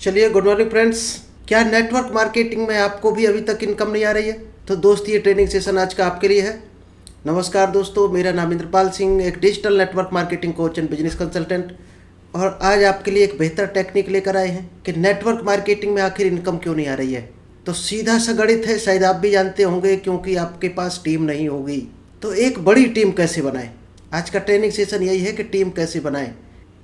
चलिए, good morning friends. क्या network marketing में आपको भी अभी तक इनकम नहीं आ रही है? तो दोस्त, ये ट्रेनिंग सेशन आज का आपके लिए है। नमस्कार दोस्तों, मेरा नाम इंद्रपाल सिंह, एक digital network marketing coach and business consultant. और आज आपके लिए एक बेहतर टेक्निक लेकर आए हैं कि नेटवर्क मार्केटिंग में आखिर इनकम क्यों नहीं आ रही है। तो सीधा सा गणित है, शायद आप भी जानते होंगे, क्योंकि आपके पास टीम नहीं होगी। तो एक बड़ी टीम कैसे बनाएं? आज का ट्रेनिंग सेशन यही है कि टीम कैसे बनाएं।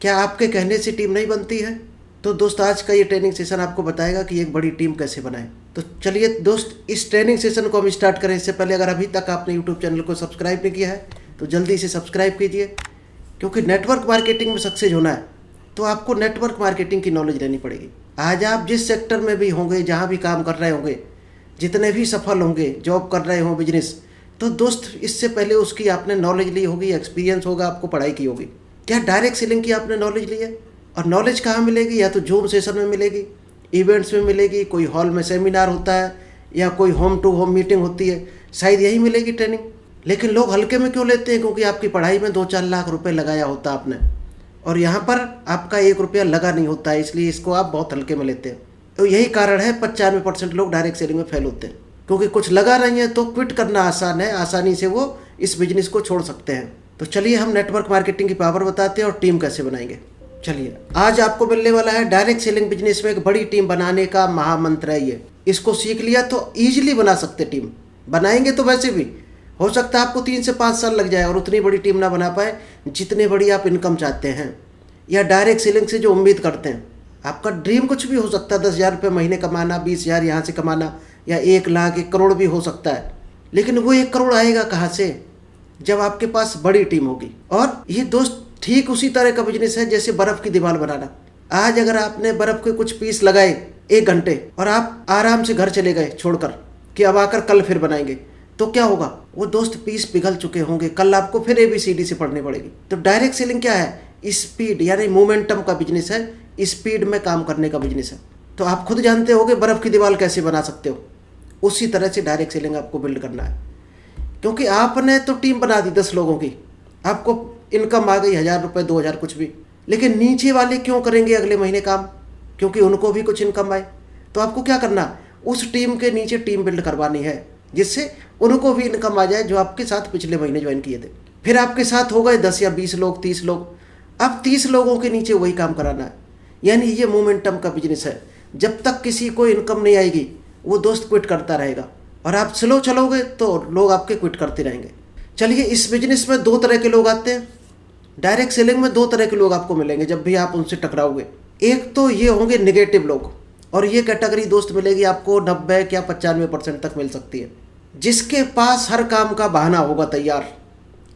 क्या आपके कहने से टीम नहीं बनती है? तो दोस्त, आज का ये ट्रेनिंग सेशन आपको बताएगा कि एक बड़ी टीम कैसे बनाएं। तो चलिए दोस्त, इस ट्रेनिंग सेशन को हम स्टार्ट करें। इससे पहले अगर अभी तक आपने यूट्यूब चैनल को सब्सक्राइब नहीं किया है तो जल्दी से सब्सक्राइब कीजिए, क्योंकि नेटवर्क मार्केटिंग में सक्सेस होना है तो आपको नेटवर्क मार्केटिंग की नॉलेज लेनी पड़ेगी। आज आप जिस सेक्टर में भी होंगे, जहाँ भी काम कर रहे होंगे, जितने भी सफल होंगे, जॉब कर रहे हो, बिजनेस, तो दोस्त इससे पहले उसकी आपने नॉलेज ली होगी, एक्सपीरियंस होगा, आपको पढ़ाई की होगी। क्या डायरेक्ट सेलिंग की आपने नॉलेज ली है? और नॉलेज कहाँ मिलेगी? या तो जूम सेशन में मिलेगी, इवेंट्स में मिलेगी, कोई हॉल में सेमिनार होता है, या कोई होम टू होम मीटिंग होती है, शायद यही मिलेगी ट्रेनिंग। लेकिन लोग हल्के में क्यों लेते हैं? क्योंकि आपकी पढ़ाई में 2-4 लाख रुपए लगाया होता आपने, और यहाँ पर आपका 1 रुपया लगा नहीं होता है, इसलिए इसको आप बहुत हल्के में लेते हैं। तो यही कारण है 95% लोग डायरेक्ट सेलिंग में फेल होते हैं, क्योंकि कुछ लगा नहीं है तो क्विट करना आसान है, आसानी से वो इस बिजनेस को छोड़ सकते हैं। तो चलिए, हम नेटवर्क मार्केटिंग की पावर बताते हैं और टीम कैसे बनाएंगे। चलिए, आज आपको मिलने वाला है डायरेक्ट सेलिंग बिजनेस में एक बड़ी टीम बनाने का महामंत्र है ये। इसको सीख लिया तो ईजिली बना सकते टीम। बनाएंगे तो वैसे भी हो सकता है आपको 3 से 5 साल लग जाए और उतनी बड़ी टीम ना बना पाए जितने बड़ी आप इनकम चाहते हैं, या डायरेक्ट सेलिंग से जो उम्मीद करते हैं। आपका ड्रीम कुछ भी हो सकता है, 10,000 रुपये महीने कमाना, 20,000 यहाँ से कमाना, या 1 लाख 1 करोड़ भी हो सकता है। लेकिन वो 1 करोड़ आएगा कहाँ से? जब आपके पास बड़ी टीम होगी। और ये दोस्त ठीक उसी तरह का बिजनेस है जैसे बर्फ़ की दीवार बनाना। आज अगर आपने बर्फ़ के कुछ पीस लगाए 1 घंटे और आप आराम से घर चले गए छोड़कर कि अब आकर कल फिर बनाएंगे, तो क्या होगा? वो दोस्त पीस पिघल चुके होंगे, कल आपको फिर ABCD से पढ़नी पड़ेगी। तो डायरेक्ट सेलिंग क्या है? स्पीड यानी मोमेंटम का बिजनेस है, स्पीड में काम करने का बिजनेस है। तो आप खुद जानते होगे बर्फ़ की दीवार कैसे बना सकते हो, उसी तरह से डायरेक्ट सेलिंग आपको बिल्ड करना है। क्योंकि आपने तो टीम बना दी 10 लोगों की, आपको इनकम आ गई 1,000 रुपये, 2,000 कुछ भी, लेकिन नीचे वाले क्यों करेंगे अगले महीने काम? क्योंकि उनको भी कुछ इनकम आए। तो आपको क्या करना? उस टीम के नीचे टीम बिल्ड करवानी है जिससे उनको भी इनकम आ जाए, जो आपके साथ पिछले महीने ज्वाइन किए थे। फिर आपके साथ हो गए 10 या 20 लोग, 30 लोग, अब 30 लोगों के नीचे वही काम कराना है। यानी ये मोमेंटम का बिजनेस है। जब तक किसी को इनकम नहीं आएगी वो दोस्त क्विट करता रहेगा, और आप स्लो चलोगे तो लोग आपके क्विट करते रहेंगे। चलिए, इस बिजनेस में 2 तरह के लोग आते हैं। डायरेक्ट सेलिंग में 2 तरह के लोग आपको मिलेंगे जब भी आप उनसे टकराओगे। एक तो ये होंगे नेगेटिव लोग, और ये कैटेगरी दोस्त मिलेगी आपको 90 या 95% तक मिल सकती है, जिसके पास हर काम का बहाना होगा तैयार।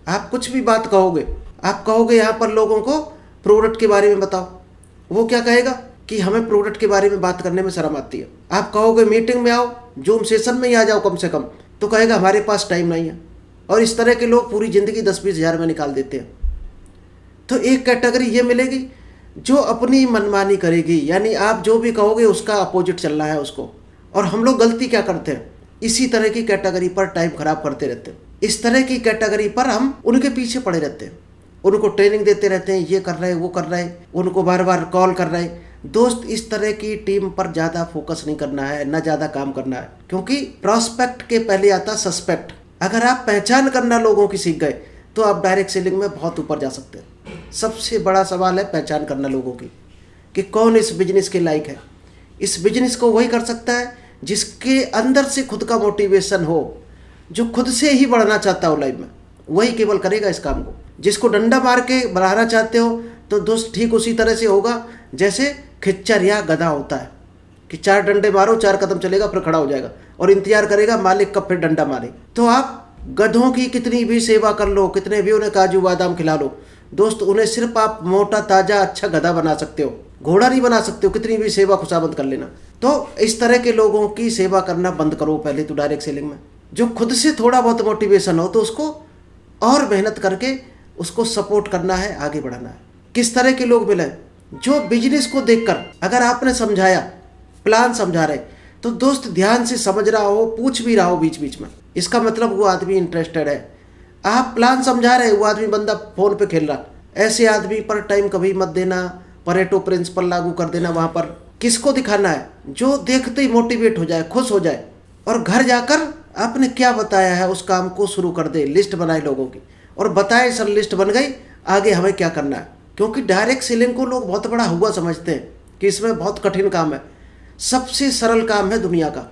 आप कुछ भी बात कहोगे, आप कहोगे यहाँ पर लोगों को प्रोडक्ट के बारे में बताओ, वो क्या कहेगा कि हमें प्रोडक्ट के बारे में बात करने में शर्म आती है। आप कहोगे मीटिंग में आओ, जूम सेशन में ही आ जाओ कम से कम, तो कहेगा हमारे पास टाइम नहीं है। और इस तरह के लोग पूरी ज़िंदगी 10-20 हज़ार में निकाल देते हैं। तो एक कैटेगरी ये मिलेगी जो अपनी मनमानी करेगी, यानी आप जो भी कहोगे उसका अपोजिट चलना है उसको। और हम लोग गलती क्या करते हैं? इसी तरह की कैटेगरी पर टाइम खराब करते रहते हैं। इस तरह की कैटेगरी पर हम उनके पीछे पड़े रहते हैं, उनको ट्रेनिंग देते रहते हैं, ये कर रहे हैं, वो कर रहे हैं, उनको बार बार कॉल कर रहे हैं। दोस्त, इस तरह की टीम पर ज़्यादा फोकस नहीं करना है, ना ज़्यादा काम करना है, क्योंकि प्रॉस्पेक्ट के पहले आता सस्पेक्ट। अगर आप पहचान करना लोगों की सीख गए तो आप डायरेक्ट सेलिंग में बहुत ऊपर जा सकते हैं। सबसे बड़ा सवाल है पहचान करना लोगों की, कि कौन इस बिजनेस के लायक है। इस बिजनेस को वही कर सकता है जिसके अंदर से खुद का मोटिवेशन हो, जो खुद से ही बढ़ना चाहता हो लाइफ में, वही केवल करेगा इस काम को। जिसको डंडा मार के बढ़ाना चाहते हो तो दोस्त ठीक उसी तरह से होगा जैसे खच्चर या गधा होता है, कि 4 डंडे मारो, 4 कदम चलेगा, फिर खड़ा हो जाएगा और इंतजार करेगा मालिक कब फिर डंडा मारे। तो आप गधों की कितनी भी सेवा कर लो, कितने भी उन्हें काजू बादाम खिला लो, दोस्त उन्हें सिर्फ आप मोटा ताजा अच्छा गधा बना सकते हो, घोड़ा नहीं बना सकते हो, कितनी भी सेवा खुशामद कर लेना। तो इस तरह के लोगों की सेवा करना बंद करो पहले तो डायरेक्ट सेलिंग में। जो खुद से थोड़ा बहुत मोटिवेशन हो तो उसको और मेहनत करके उसको सपोर्ट करना है, आगे बढ़ाना है। किस तरह के लोग मिले? जो बिजनेस को देखकर अगर आपने समझाया, प्लान समझा रहे, तो दोस्त ध्यान से समझ रहा हो, पूछ भी रहा हो बीच बीच में, इसका मतलब वो आदमी इंटरेस्टेड है। आप प्लान समझा रहे, वो आदमी बंदा फ़ोन पे खेल रहा, ऐसे आदमी पर टाइम कभी मत देना। परेटो प्रिंसिपल लागू कर देना वहाँ पर, किसको दिखाना है? जो देखते ही मोटिवेट हो जाए, खुश हो जाए और घर जाकर आपने क्या बताया है उस काम को शुरू कर दे। लिस्ट बनाए लोगों की और बताए सर लिस्ट बन गई, आगे हमें क्या करना है। क्योंकि डायरेक्ट सेलिंग को लोग बहुत बड़ा हुआ समझते हैं कि इसमें बहुत कठिन काम है। सबसे सरल काम है दुनिया का,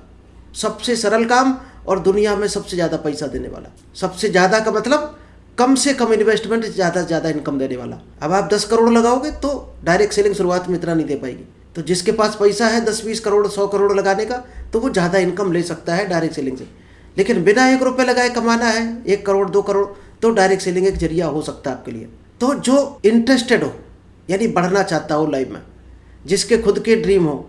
सबसे सरल काम और दुनिया में सबसे ज़्यादा पैसा देने वाला। सबसे ज़्यादा का मतलब कम से कम इन्वेस्टमेंट, ज़्यादा से ज़्यादा इनकम देने वाला। अब आप 10 करोड़ लगाओगे तो डायरेक्ट सेलिंग शुरुआत में इतना नहीं दे पाएगी। तो जिसके पास पैसा है 10-20 करोड़ 100 करोड़ लगाने का, तो वो ज़्यादा इनकम ले सकता है डायरेक्ट सेलिंग से। लेकिन बिना 1 रुपये लगाए कमाना है 1 करोड़ 2 करोड़, तो डायरेक्ट सेलिंग एक जरिया हो सकता है आपके लिए। तो जो इंटरेस्टेड हो, यानी बढ़ना चाहता हो लाइफ में, जिसके खुद के ड्रीम हो,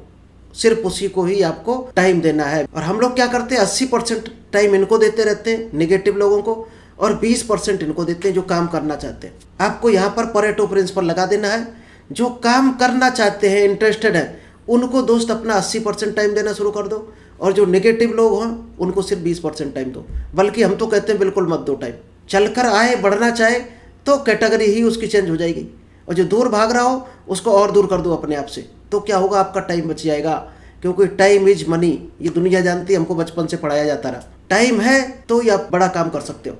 सिर्फ उसी को ही आपको टाइम देना है। और हम लोग क्या करते हैं, 80% टाइम इनको देते रहते हैं नेगेटिव लोगों को, और 20% इनको देते हैं जो काम करना चाहते हैं। आपको यहाँ पर परेटो प्रिंसिपल लगा देना है। जो काम करना चाहते हैं, इंटरेस्टेड है, उनको दोस्त अपना 80% टाइम देना शुरू कर दो, और जो नेगेटिव लोग हों उनको सिर्फ 20% टाइम दो। बल्कि हम तो कहते हैं बिल्कुल मत दो टाइम। चलकर आए, बढ़ना चाहे तो कैटेगरी ही उसकी चेंज हो जाएगी, और जो दूर भाग रहा हो उसको और दूर कर दो अपने आप से। तो क्या होगा, आपका टाइम बच जाएगा। क्योंकि टाइम इज मनी, ये दुनिया जानती है, हमको बचपन से पढ़ाया जाता रहा। टाइम है तो ही आप बड़ा काम कर सकते हो।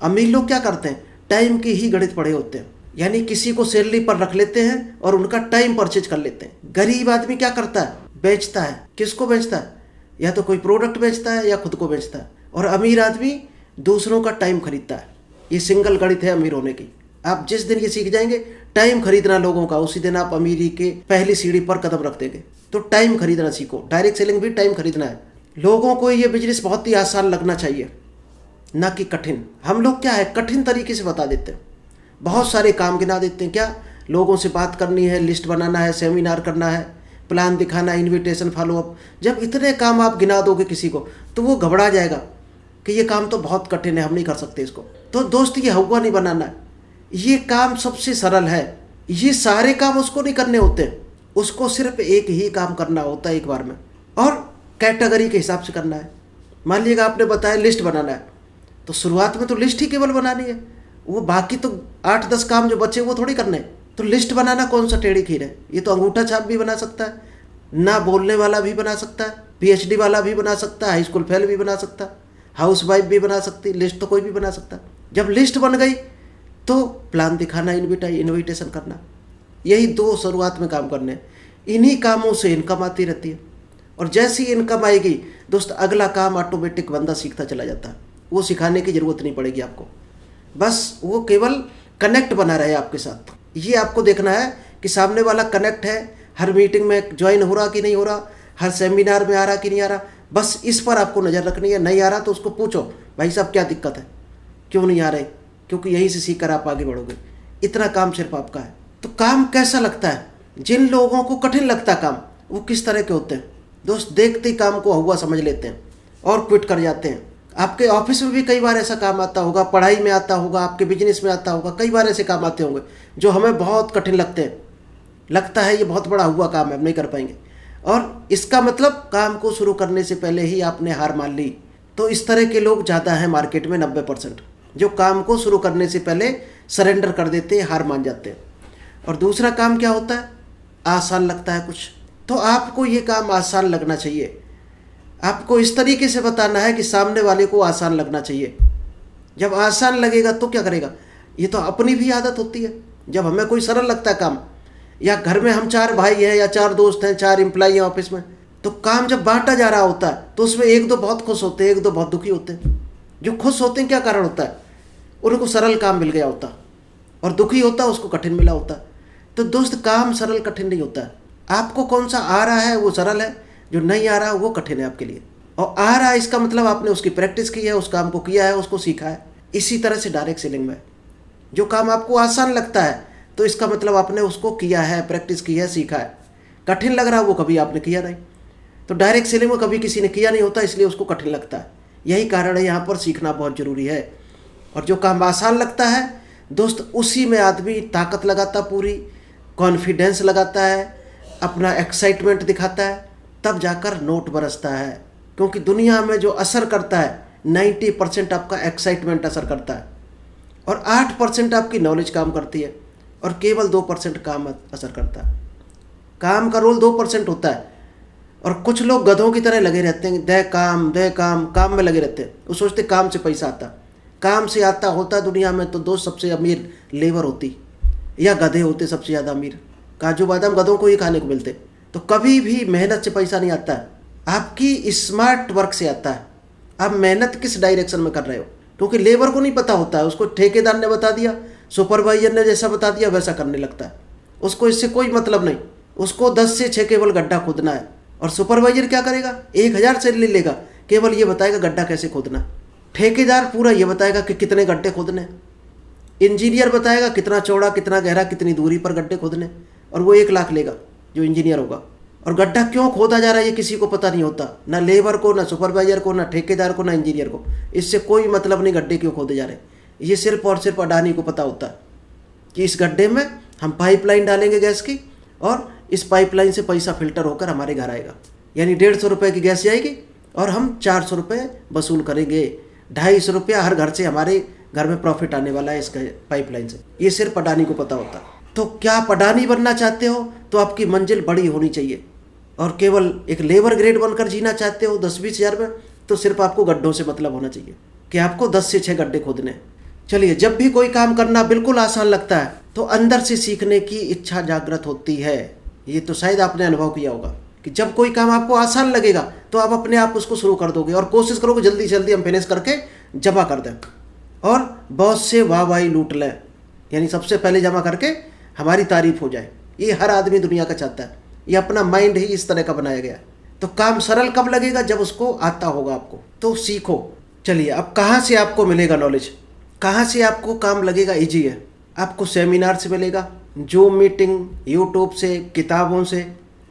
अमीर लोग क्या करते हैं, टाइम की ही गणित पढ़े होते हैं, यानी किसी को सैलरी पर रख लेते हैं और उनका टाइम परचेज कर लेते हैं। गरीब आदमी क्या करता है, बेचता है। किसको बेचता है? या तो कोई प्रोडक्ट बेचता है या खुद को बेचता है। और अमीर आदमी दूसरों का टाइम खरीदता है। ये सिंगल गणित है अमीर होने की। आप जिस दिन ये सीख जाएंगे टाइम खरीदना लोगों का, उसी दिन आप अमीरी के पहली सीढ़ी पर कदम रख देंगे। तो टाइम खरीदना सीखो। डायरेक्ट सेलिंग भी टाइम खरीदना है। लोगों को ये बिजनेस बहुत ही आसान लगना चाहिए, ना कि कठिन। हम लोग क्या है, कठिन तरीके से बता देते हैं, बहुत सारे काम गिना देते हैं। क्या, लोगों से बात करनी है, लिस्ट बनाना है, सेमिनार करना है, प्लान दिखाना है, इन्विटेशन फॉलोअप। जब इतने काम आप गिना दोगे किसी को तो वो घबरा जाएगा कि ये काम तो बहुत कठिन है, हम नहीं कर सकते इसको। तो दोस्त ये हवा नहीं बनाना है। ये काम सबसे सरल है। ये सारे काम उसको नहीं करने होते, उसको सिर्फ एक ही काम करना होता है एक बार में, और कैटेगरी के हिसाब से करना है। मान लीजिएगा आपने बताया लिस्ट बनाना है, तो शुरुआत में तो लिस्ट ही केवल बनानी है। वो बाकी तो 8-10 काम जो बचे वो थोड़ी करने हैं। तो लिस्ट बनाना कौन सा टेढ़ी खीर है। ये तो अंगूठा छाप भी बना सकता है, ना बोलने वाला भी बना सकता है, PhD वाला भी बना सकता है, हाई स्कूल फेल भी बना सकता है, हाउस वाइफ भी बना सकती। लिस्ट तो कोई भी बना सकता है। जब लिस्ट बन गई तो प्लान दिखाना, इन्विटेशन करना, यही 2 शुरुआत में काम करने हैं। इन्हीं कामों से इनकम आती रहती है, और जैसी इनकम आएगी दोस्त अगला काम ऑटोमेटिक बंदा सीखता चला जाता है। वो सिखाने की ज़रूरत नहीं पड़ेगी आपको, बस वो केवल कनेक्ट बना रहे आपके साथ। ये आपको देखना है कि सामने वाला कनेक्ट है, हर मीटिंग में ज्वाइन हो रहा कि नहीं हो रहा, हर सेमिनार में आ रहा कि नहीं आ रहा। बस इस पर आपको नज़र रखनी है। नहीं आ रहा तो उसको पूछो, भाई साहब क्या दिक्कत है, क्यों नहीं आ रहे, क्योंकि यहीं से सीख कर आप आगे बढ़ोगे। इतना काम सिर्फ आपका है। तो काम कैसा लगता है, जिन लोगों को कठिन लगता है काम, वो किस तरह के होते हैं दोस्त, देखते ही काम को हुआ समझ लेते हैं और क्विट कर जाते हैं। आपके ऑफिस में भी कई बार ऐसा काम आता होगा, पढ़ाई में आता होगा, आपके बिजनेस में आता होगा, कई बार ऐसे काम आते होंगे जो हमें बहुत कठिन लगते हैं। लगता है ये बहुत बड़ा हुआ काम है, हम नहीं कर पाएंगे, और इसका मतलब काम को शुरू करने से पहले ही आपने हार मान ली। तो इस तरह के लोग ज़्यादा हैं मार्केट में, 90%, जो काम को शुरू करने से पहले सरेंडर कर देते हैं, हार मान जाते हैं। और दूसरा काम क्या होता है, आसान लगता है कुछ, तो आपको ये काम आसान लगना चाहिए। आपको इस तरीके से बताना है कि सामने वाले को आसान लगना चाहिए। जब आसान लगेगा तो क्या करेगा, ये तो अपनी भी आदत होती है। जब हमें कोई सरल लगता है काम, या घर में हम 4 भाई हैं या 4 दोस्त हैं, 4 एम्प्लॉई हैं ऑफिस में, तो काम जब बांटा जा रहा होता है तो उसमें 1-2 बहुत खुश होते हैं, 1-2 बहुत दुखी होते हैं। जो खुश होते हैं क्या कारण होता है, उनको सरल काम मिल गया होता, और दुखी होता है उसको कठिन मिला होता। तो दोस्त काम सरल कठिन नहीं होता है। आपको कौन सा आ रहा है वो सरल है, जो नहीं आ रहा वो कठिन है आपके लिए। और आ रहा है इसका मतलब आपने उसकी प्रैक्टिस की है, उस काम को किया है, उसको सीखा है। इसी तरह से डायरेक्ट सेलिंग में जो काम आपको आसान लगता है तो इसका मतलब आपने उसको किया है, प्रैक्टिस की है, सीखा है। कठिन लग रहा है वो कभी आपने किया नहीं। तो डायरेक्ट सेलिंग में कभी किसी ने किया नहीं होता, इसलिए उसको कठिन लगता है। यही कारण है यहाँ पर सीखना बहुत ज़रूरी है। और जो काम आसान लगता है दोस्त, उसी में आदमी ताकत लगाता, पूरी कॉन्फिडेंस लगाता है, अपना एक्साइटमेंट दिखाता है, तब जाकर नोट बरसता है। क्योंकि दुनिया में जो असर करता है 90% आपका एक्साइटमेंट असर करता है, और 8% आपकी नॉलेज काम करती है, और केवल 2% काम असर करता है। काम का रोल 2% होता है। और कुछ लोग गधों की तरह लगे रहते हैं, दे काम काम में लगे रहते हैं। वो सोचते काम से पैसा आता, काम से आता होता दुनिया में तो दोस्त सबसे अमीर लेबर होती या गधे होते सबसे ज़्यादा अमीर। काजू बादाम गधों को ही खाने को मिलते। तो कभी भी मेहनत से पैसा नहीं आता है, आपकी स्मार्ट वर्क से आता है। आप मेहनत किस डायरेक्शन में कर रहे हो, क्योंकि लेबर को नहीं पता होता है, उसको ठेकेदार ने बता दिया, सुपरवाइजर ने जैसा बता दिया वैसा करने लगता है। उसको इससे कोई मतलब नहीं, उसको 10 से 6 केवल गड्ढा खोदना है। और सुपरवाइजर क्या करेगा, 1000 सैलरी लेगा, केवल ये बताएगा गड्ढा कैसे खोदना। ठेकेदार पूरा ये बताएगा कि कितने गड्ढे खोदने। इंजीनियर बताएगा कितना चौड़ा, कितना गहरा, कितनी दूरी पर गड्ढे खोदने, और वो 1 लाख लेगा जो इंजीनियर होगा। और गड्ढा क्यों खोदा जा रहा है ये किसी को पता नहीं होता, ना लेबर को, ना सुपरवाइजर को, ना ठेकेदार को, ना इंजीनियर को। इससे कोई मतलब नहीं गड्ढे क्यों खोदे जा रहे हैं। ये सिर्फ और सिर्फ अडानी को पता होता है कि इस गड्ढे में हम पाइपलाइन डालेंगे गैस की, और इस पाइपलाइन से पैसा फिल्टर होकर हमारे घर आएगा। यानी 150 रुपये की गैस आएगी और हम 400 रुपये वसूल करेंगे। 250 रुपया हर घर से हमारे घर में प्रॉफिट आने वाला है इस पाइपलाइन से। ये सिर्फ अडानी को पता होता है। तो क्या आप अडानी बनना चाहते हो तो आपकी मंजिल बड़ी होनी चाहिए, और केवल एक लेबर ग्रेड बनकर जीना चाहते हो 10-20 हज़ार में, तो सिर्फ आपको गड्ढों से मतलब होना चाहिए कि आपको 10 से 6 गड्ढे खोदने हैं। चलिए, जब भी कोई काम करना बिल्कुल आसान लगता है तो अंदर से सीखने की इच्छा जागृत होती है। ये तो शायद आपने अनुभव किया होगा कि जब कोई काम आपको आसान लगेगा तो आप अपने आप उसको शुरू कर दोगे और कोशिश करोगे जल्दी से जल्दी हम फिनिश करके जमा कर दें और बॉस से वाहवाही लूट लें। यानी सबसे पहले जमा करके हमारी तारीफ हो जाए। ये हर आदमी दुनिया का चाहता है। ये अपना माइंड ही इस तरह का बनाया गया है। तो काम सरल कब लगेगा, जब उसको आता होगा आपको। तो सीखो। चलिए, अब कहाँ से आपको मिलेगा नॉलेज, कहाँ से आपको काम लगेगा ईजी है। आपको सेमिनार से मिलेगा, जूम मीटिंग, यूट्यूब से, किताबों से,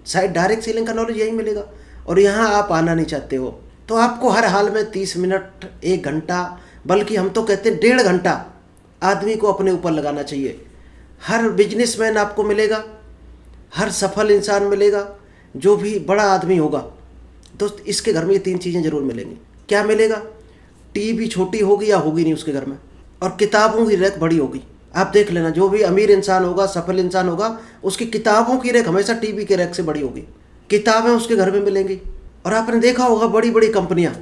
शायद डायरेक्ट सेलिंग का नॉलेज यही मिलेगा। और यहाँ आप आना नहीं चाहते हो तो आपको हर हाल में 30 मिनट, 1 घंटा, बल्कि हम तो कहते हैं 1.5 घंटा आदमी को अपने ऊपर लगाना चाहिए। हर बिजनेसमैन आपको मिलेगा, हर सफल इंसान मिलेगा, जो भी बड़ा आदमी होगा दोस्त, इसके घर में ये 3 चीज़ें जरूर मिलेंगी। क्या मिलेगा? टीवी छोटी होगी या होगी नहीं उसके घर में, और किताबों की रैक बड़ी होगी। आप देख लेना, जो भी अमीर इंसान होगा, सफल इंसान होगा, उसकी किताबों की रैक हमेशा टीवी के रैक से बड़ी होगी। किताबें उसके घर में मिलेंगी। और आपने देखा होगा बड़ी बड़ी कंपनियां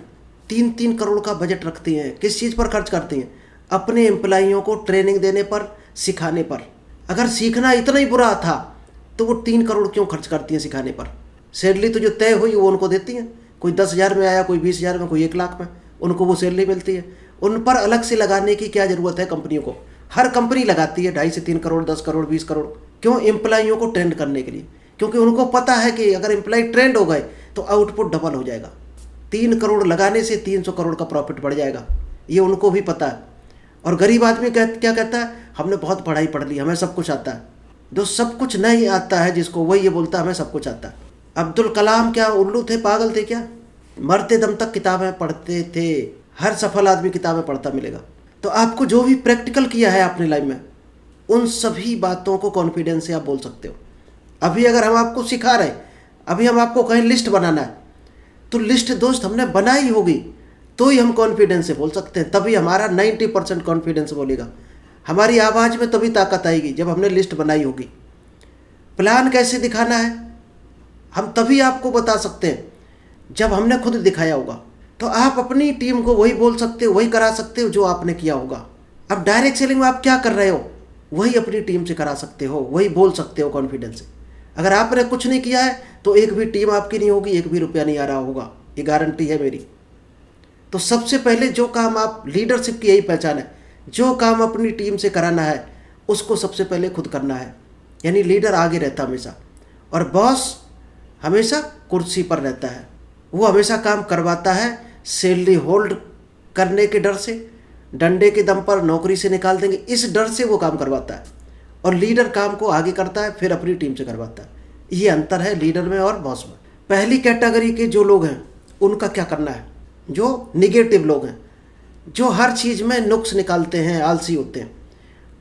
3-3 करोड़ का बजट रखती हैं। किस चीज़ पर खर्च करती हैं? अपने एम्प्लॉइयों को ट्रेनिंग देने पर, सिखाने पर। अगर सीखना इतना ही बुरा था तो वो 3 करोड़ क्यों खर्च करती हैं सिखाने पर? सैलरी तो जो तय हुई वो उनको देती हैं। कोई 10,000 में आया, कोई 20,000 में, कोई 1 लाख में, उनको वो सैलरी मिलती है। उन पर अलग से लगाने की क्या ज़रूरत है कंपनियों को? हर कंपनी लगाती है 2.5 से 3 करोड़, 10 करोड़, 20 करोड़। क्यों? एम्प्लॉइयों को ट्रेंड करने के लिए। क्योंकि उनको पता है कि अगर एम्प्लॉय ट्रेंड हो गए तो आउटपुट डबल हो जाएगा। 3 करोड़ लगाने से 300 करोड़ का प्रॉफिट बढ़ जाएगा। ये उनको भी पता है। और गरीब आदमी क्या कहता है? हमने बहुत पढ़ाई पढ़ ली, हमें सब कुछ आता है। जो सब कुछ नहीं आता है जिसको, वही ये बोलता है हमें सब कुछ आता है। अब्दुल कलाम क्या उल्लू थे, पागल थे क्या? मरते दम तक किताबें पढ़ते थे। हर सफल आदमी किताबें पढ़ता मिलेगा। तो आपको जो भी प्रैक्टिकल किया है अपनी लाइफ में, उन सभी बातों को कॉन्फिडेंस से आप बोल सकते हो। अभी अगर हम आपको सिखा रहे हैं, अभी हम आपको कहीं लिस्ट बनाना है, तो लिस्ट दोस्त हमने बनाई होगी तो ही हम कॉन्फिडेंस से बोल सकते हैं। तभी हमारा 90% कॉन्फिडेंस बोलेगा। हमारी आवाज़ में तभी ताकत आएगी जब हमने लिस्ट बनाई होगी। प्लान कैसे दिखाना है हम तभी आपको बता सकते हैं जब हमने खुद दिखाया होगा। तो आप अपनी टीम को वही बोल सकते हो, वही करा सकते हो जो आपने किया होगा। अब डायरेक्ट सेलिंग में आप क्या कर रहे हो, वही अपनी टीम से करा सकते हो, वही बोल सकते हो कॉन्फिडेंस से। अगर आपने कुछ नहीं किया है तो एक भी टीम आपकी नहीं होगी, 1 भी रुपया नहीं आ रहा होगा, ये गारंटी है मेरी। तो सबसे पहले जो काम आप, लीडरशिप की यही पहचान है, जो काम अपनी टीम से कराना है उसको सबसे पहले खुद करना है। यानी लीडर आगे रहता हमेशा, और बॉस हमेशा कुर्सी पर रहता है। वो हमेशा काम करवाता है सैलरी होल्ड करने के डर से, डंडे के दम पर नौकरी से निकाल देंगे इस डर से वो काम करवाता है। और लीडर काम को आगे करता है, फिर अपनी टीम से करवाता है। ये अंतर है लीडर में और बॉस में। पहली कैटेगरी के जो लोग हैं उनका क्या करना है? जो निगेटिव लोग हैं, जो हर चीज़ में नुक्स निकालते हैं, आलसी होते हैं,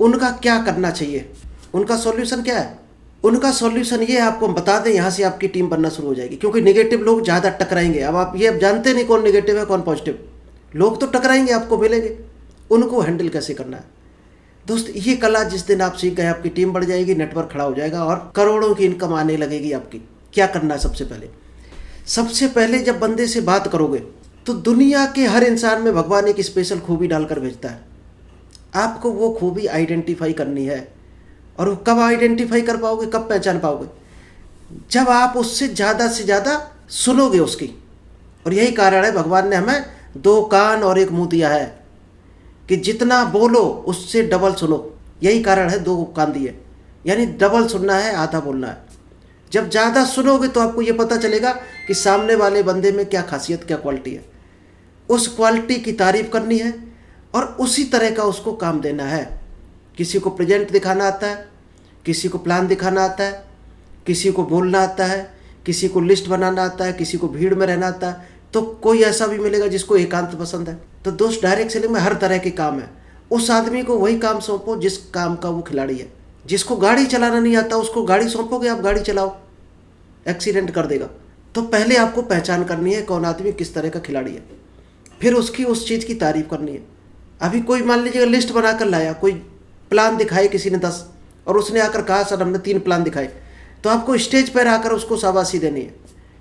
उनका क्या करना चाहिए? उनका सॉल्यूशन क्या है? उनका सॉल्यूशन ये आपको हम बता दें, यहाँ से आपकी टीम बनना शुरू हो जाएगी। क्योंकि निगेटिव लोग ज़्यादा टकराएंगे। अब आप ये जानते नहीं कौन निगेटिव है कौन पॉजिटिव। लोग तो टकराएंगे, आपको मिलेंगे। उनको हैंडल कैसे करना है? दोस्त ये कला जिस दिन आप सीख गए आपकी टीम बढ़ जाएगी, नेटवर्क खड़ा हो जाएगा और करोड़ों की इनकम आने लगेगी आपकी। क्या करना है सबसे पहले जब बंदे से बात करोगे तो दुनिया के हर इंसान में भगवान एक स्पेशल खूबी डालकर भेजता है। आपको वो खूबी आइडेंटिफाई करनी है। और वो कब आइडेंटिफाई कर पाओगे, कब पहचान पाओगे? जब आप उससे ज़्यादा सुनोगे उसकी। और यही कारण है भगवान ने हमें 2 कान और 1 मुंह दिया है कि जितना बोलो उससे डबल सुनो। यही कारण है 2 कान दिए, यानी डबल सुनना है, आधा बोलना है। जब ज़्यादा सुनोगे तो आपको ये पता चलेगा कि सामने वाले बंदे में क्या खासियत, क्या क्वालिटी है। उस क्वालिटी की तारीफ करनी है और उसी तरह का उसको काम देना है। किसी को प्रेजेंट दिखाना आता है, किसी को प्लान दिखाना आता है, किसी को बोलना आता है, किसी को लिस्ट बनाना आता है, किसी को भीड़ में रहना आता है। तो कोई ऐसा भी मिलेगा जिसको एकांत पसंद है। तो दोस्त, डायरेक्ट सेलिंग में हर तरह के काम है। उस आदमी को वही काम सौंपो जिस काम का वो खिलाड़ी है। जिसको गाड़ी चलाना नहीं आता उसको गाड़ी सौंपोगे, आप गाड़ी चलाओ, एक्सीडेंट कर देगा। तो पहले आपको पहचान करनी है कौन आदमी किस तरह का खिलाड़ी है, फिर उसकी उस चीज़ की तारीफ करनी है। अभी कोई मान लीजिए लिस्ट बनाकर लाया, कोई प्लान दिखाए किसी ने 10 और उसने आकर कहा सर हमने 3 प्लान दिखाए, तो आपको स्टेज पर आकर उसको शाबाशी देनी है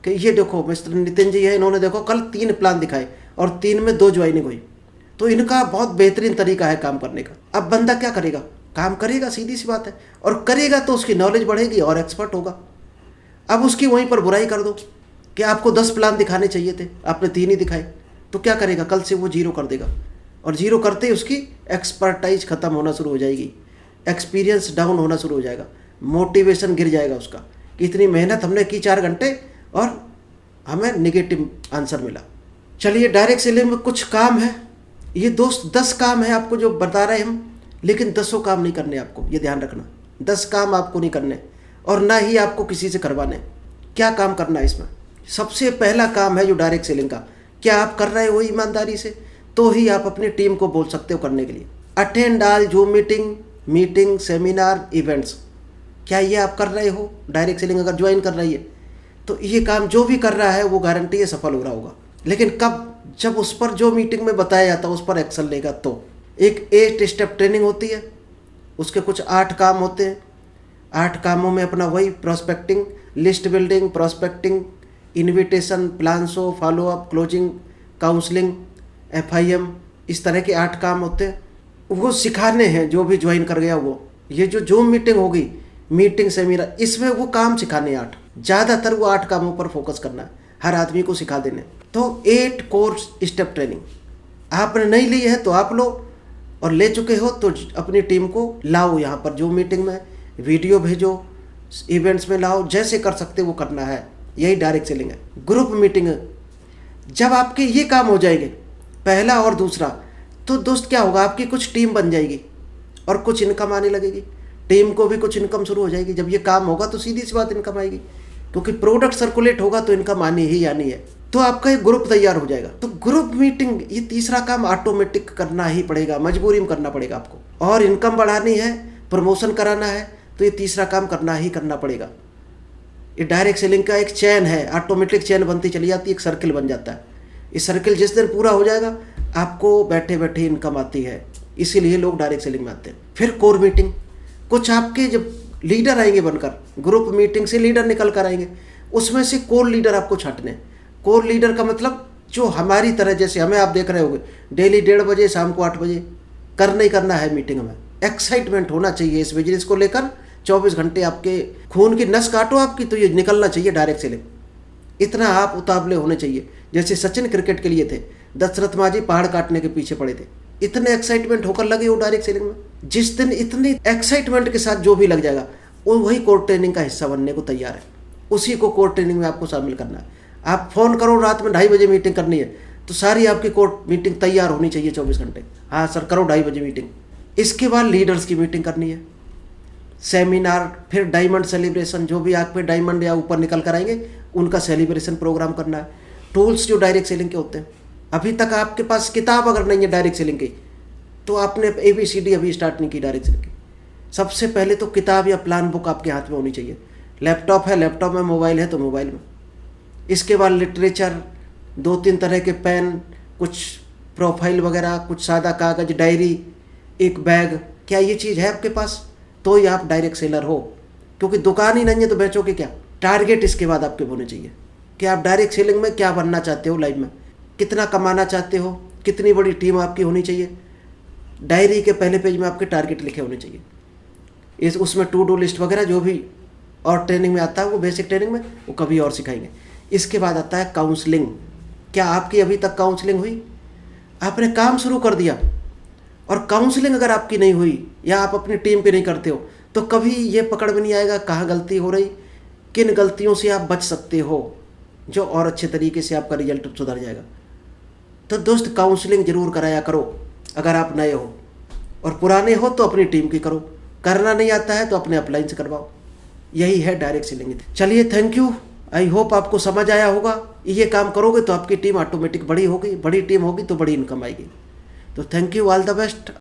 कि ये देखो मिस्टर नितिन जी है, इन्होंने देखो कल 3 प्लान दिखाए और 3 में 2 ज्वाइनिंग हुई। तो इनका बहुत बेहतरीन तरीका है काम करने का। अब बंदा क्या करेगा? काम करेगा, सीधी सी बात है। और करेगा तो उसकी नॉलेज बढ़ेगी और एक्सपर्ट होगा। अब उसकी वहीं पर बुराई कर दो कि आपको 10 प्लान दिखाने चाहिए थे, आपने 3 ही दिखाए, तो क्या करेगा? कल से वो 0 कर देगा। और 0 करते ही उसकी एक्सपर्टाइज खत्म होना शुरू हो जाएगी, एक्सपीरियंस डाउन होना शुरू हो जाएगा, मोटिवेशन गिर जाएगा उसका कि इतनी मेहनत हमने की 4 घंटे और हमें नेगेटिव आंसर मिला। चलिए, डायरेक्ट सेलिंग में कुछ काम है। ये दोस्त 10 काम है आपको जो बता रहे हैं हम, लेकिन 10 काम नहीं करने आपको, ये ध्यान रखना। 10 काम आपको नहीं करने और ना ही आपको किसी से करवाने। क्या काम करना है इसमें? सबसे पहला काम है जो डायरेक्ट सेलिंग का, क्या आप कर रहे हो ईमानदारी से? तो ही आप अपनी टीम को बोल सकते हो करने के लिए। Attend all zoom meeting, seminar, events. क्या ये आप कर रहे हो? डायरेक्ट सेलिंग अगर ज्वाइन कर रही है तो ये काम जो भी कर रहा है वो गारंटी है सफल हो रहा होगा। लेकिन कब? जब उस पर जो मीटिंग में बताया जाता है उस पर एक्शन लेगा। तो एक 8 स्टेप ट्रेनिंग होती है, उसके कुछ 8 काम होते हैं। 8 कामों में अपना वही prospecting, list building, prospecting, invitation, plan show, follow up, closing, counselling, FIM, इस तरह के 8 काम होते हैं। वो सिखाने हैं जो भी ज्वाइन कर गया वो। ये जो जूम मीटिंग होगी, मीटिंग, सेमिनार, इसमें वो काम सिखाने 8, ज़्यादातर वो 8 कामों पर फोकस करना है, हर आदमी को सिखा देने। तो 8 कोर्स स्टेप ट्रेनिंग आपने नहीं ली है तो आप लो, और ले चुके हो तो अपनी टीम को लाओ यहाँ पर जूम मीटिंग में, वीडियो भेजो, इवेंट्स में लाओ, जैसे कर सकते वो करना है। यही डायरेक्ट सेलिंग है। ग्रुप मीटिंग, जब आपके ये काम हो जाएंगे, पहला और दूसरा, तो दोस्त क्या होगा? आपकी कुछ टीम बन जाएगी और कुछ इनकम आने लगेगी। टीम को भी कुछ इनकम शुरू हो जाएगी। जब ये काम होगा तो सीधी सी बात इनकम आएगी, क्योंकि प्रोडक्ट सर्कुलेट होगा तो इनकम आनी ही आनी है। तो आपका एक ग्रुप तैयार हो जाएगा। तो ग्रुप मीटिंग, ये तीसरा काम ऑटोमेटिक करना ही पड़ेगा, मजबूरी में करना पड़ेगा आपको। और इनकम बढ़ानी है, प्रमोशन कराना है, तो ये तीसरा काम करना ही करना पड़ेगा। ये डायरेक्ट सेलिंग का एक चैन है, ऑटोमेटिक चैन बनती चली जाती है, एक सर्किल बन जाता है। ये सर्किल जिस दिन पूरा हो जाएगा आपको बैठे बैठे इनकम आती है। इसीलिए लोग डायरेक्ट सेलिंग में आते हैं। फिर कोर मीटिंग, कुछ आपके जब लीडर आएंगे बनकर, ग्रुप मीटिंग से लीडर निकल कर आएंगे, उसमें से कोर लीडर आपको छांटने। कोर लीडर का मतलब जो हमारी तरह, जैसे हमें आप देख रहे होंगे डेली 1:30 बजे, शाम को 8 बजे करना ही करना है मीटिंग में। एक्साइटमेंट होना चाहिए इस बिजनेस को लेकर। 24 घंटे आपके खून की नस काटो आपकी तो ये निकलना चाहिए डायरेक्ट सेलिंग। इतना आप उतावले होने चाहिए, जैसे सचिन क्रिकेट के लिए थे, दशरथ मांझी पहाड़ काटने के पीछे पड़े थे। इतने एक्साइटमेंट होकर लगे हो डायरेक्ट सेलिंग में। जिस दिन इतनी एक्साइटमेंट के साथ जो भी लग जाएगा वो वही कोर ट्रेनिंग का हिस्सा बनने को तैयार है। उसी को कोर ट्रेनिंग में आपको शामिल करना है। आप फ़ोन करो रात में 2:30 बजे मीटिंग करनी है तो सारी आपकी कोर मीटिंग तैयार होनी चाहिए 24 घंटे। हाँ सर करो 2:30 बजे मीटिंग। इसके बाद लीडर्स की मीटिंग करनी है, सेमिनार, फिर डायमंड सेलिब्रेशन, जो भी आप पे डायमंड या ऊपर निकल कर आएंगे उनका सेलिब्रेशन प्रोग्राम करना है। टूल्स जो डायरेक्ट सेलिंग के होते हैं, अभी तक आपके पास किताब अगर नहीं है डायरेक्ट सेलिंग की तो आपने ABCD अभी स्टार्ट नहीं की डायरेक्ट सेलिंग की। सबसे पहले तो किताब या प्लान बुक आपके हाथ में होनी चाहिए। लैपटॉप है, लैपटॉप में, मोबाइल है तो मोबाइल में। इसके बाद लिटरेचर, 2-3 तरह के पेन, कुछ प्रोफाइल वगैरह, कुछ सादा कागज, डायरी, एक बैग, क्या ये चीज़ है आपके पास? तो ही आप डायरेक्ट सेलर हो, क्योंकि दुकान ही नहीं है तो बेचोगे क्या? टारगेट इसके बाद आपके होने चाहिए कि आप डायरेक्ट सेलिंग में क्या बनना चाहते हो, लाइफ में कितना कमाना चाहते हो, कितनी बड़ी टीम आपकी होनी चाहिए। डायरी के पहले पेज में आपके टारगेट लिखे होने चाहिए। उसमें टू डू लिस्ट वगैरह जो भी और ट्रेनिंग में आता है, वो बेसिक ट्रेनिंग में, वो कभी और सिखाएंगे। इसके बाद आता है काउंसलिंग। क्या आपकी अभी तक काउंसलिंग हुई? आपने काम शुरू कर दिया और काउंसलिंग अगर आपकी नहीं हुई या आप अपनी टीम पे नहीं करते हो, तो कभी ये पकड़ में नहीं आएगा कहाँ गलती हो रही, किन गलतियों से आप बच सकते हो, जो और अच्छे तरीके से आपका रिजल्ट सुधर जाएगा। तो दोस्त, काउंसलिंग जरूर कराया करो अगर आप नए हो, और पुराने हो तो अपनी टीम की करो, करना नहीं आता है तो अपने अपलाइन से करवाओ। यही है डायरेक्ट सेलिंग। चलिए, थैंक यू। आई होप आपको समझ आया होगा। ये काम करोगे तो आपकी टीम ऑटोमेटिक बड़ी होगी, बड़ी टीम होगी तो बड़ी इनकम आएगी। तो thank you, all the best.